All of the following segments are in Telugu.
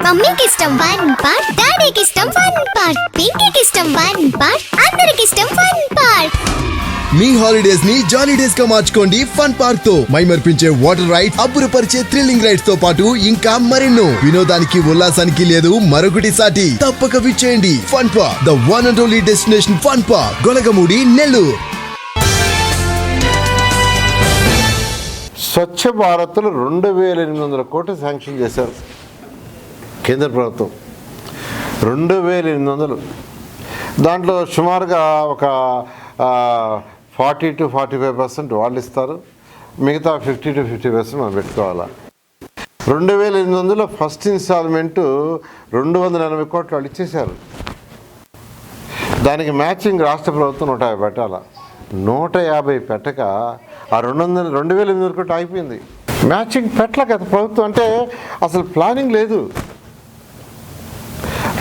మమ్మీకి ఇష్టం వన్ పార్ట్, డాడీకి ఇష్టం వన్ పార్ట్, పింకీకి ఇష్టం వన్ పార్ట్, అందరికి ఇష్టం వన్ పార్ట్. మీ హాలిడేస్ ని జాలీ డేస్ గా మార్చుకోండి ఫన్ పార్క్ తో. మైమర్పించే వాటర్ రైడ్స్, అబ్బురపరిచే థ్రిల్లింగ్ రైడ్స్ తో పాటు ఇంకా మరెన్నో. వినోదానికి ఉల్లాసానికి లేదు మరొకటి సాటి. తప్పక విచ్చేయండి fun park, the one and only destination fun park, Golagamudi, Nellore. స్వచ్ఛ భారత్లో 2800 కోట్లు శాంక్షన్ చేశారు కేంద్ర ప్రభుత్వం. 2800. దాంట్లో సుమారుగా ఒక 40 to 45% వాళ్ళు ఇస్తారు, మిగతా 50 to 50% మనం పెట్టుకోవాలా. 2800లో ఫస్ట్ ఇన్స్టాల్మెంటు 280 కోట్లు వాళ్ళు ఇచ్చేశారు. దానికి మ్యాచింగ్ రాష్ట్ర ప్రభుత్వం 150 పెట్టాలా. 150 పెట్టక ఆ 2800 కోట్లు అయిపోయింది. మ్యాచింగ్ పెట్టలే కదా ప్రభుత్వం. అంటే అసలు ప్లానింగ్ లేదు.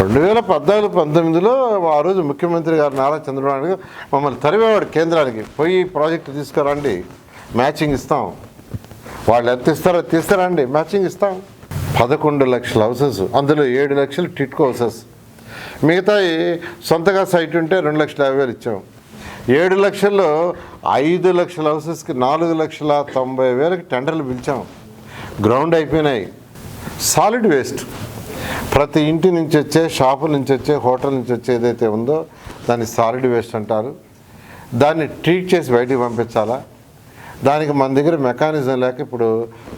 2014-19లో ఆ రోజు ముఖ్యమంత్రి గారు నారా చంద్రబాబు నాయుడు మమ్మల్ని తరివేవాడు కేంద్రానికి, పోయి ప్రాజెక్టు తీసుకురండి, మ్యాచింగ్ ఇస్తాం. వాళ్ళు ఎంత ఇస్తారో తీస్తారండి, మ్యాచింగ్ ఇస్తాం. 11 లక్షల హౌసెస్, అందులో 7 లక్షలు టిట్కో హౌసెస్, మిగతాయి సొంతగా సైట్ ఉంటే 2,50,000 ఇచ్చాం. 7 లక్షల్లో 5 లక్షల హౌసెస్కి 4,90,000కి టెండర్లు పిలిచాం. గ్రౌండ్ అయిపోయినాయి. సాలిడ్ వేస్ట్ ప్రతి ఇంటి నుంచి వచ్చే, షాపుల నుంచి వచ్చే, హోటల్ నుంచి వచ్చే ఏదైతే ఉందో దాన్ని సాలిడ్ వేస్ట్ అంటారు. దాన్ని ట్రీట్ చేసి బయటికి పంపించాలా. దానికి మన దగ్గర మెకానిజం లేక ఇప్పుడు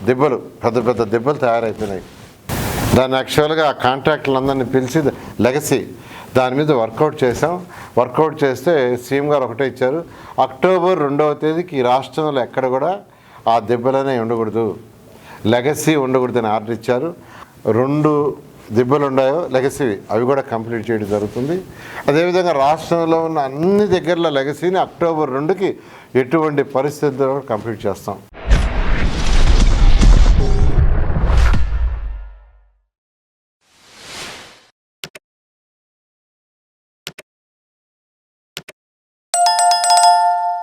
దెబ్బలు, పెద్ద పెద్ద దెబ్బలు తయారైపోయినాయి. దాన్ని యాక్చువల్గా ఆ కాంట్రాక్టర్లందరినీ పిలిచి లెగసీ దాని మీద వర్కౌట్ చేసాం. వర్కౌట్ చేస్తే సీఎం గారు ఒకటే ఇచ్చారు, అక్టోబర్ 2వ తేదీకి ఈ రాష్ట్రంలో ఎక్కడ కూడా ఆ దెబ్బలనే ఉండకూడదు, లెగసీ ఉండకూడదని ఆర్డర్ ఇచ్చారు. 2 దెబ్బలు ఉన్నాయో లెగసీవి, అవి కూడా కంప్లీట్ చేయడం జరుగుతుంది. అదేవిధంగా రాష్ట్రంలో ఉన్న అన్ని దగ్గరలో లెగసీని అక్టోబర్ 2కి ఎటువంటి పరిస్థితుల్లో కంప్లీట్ చేస్తాం.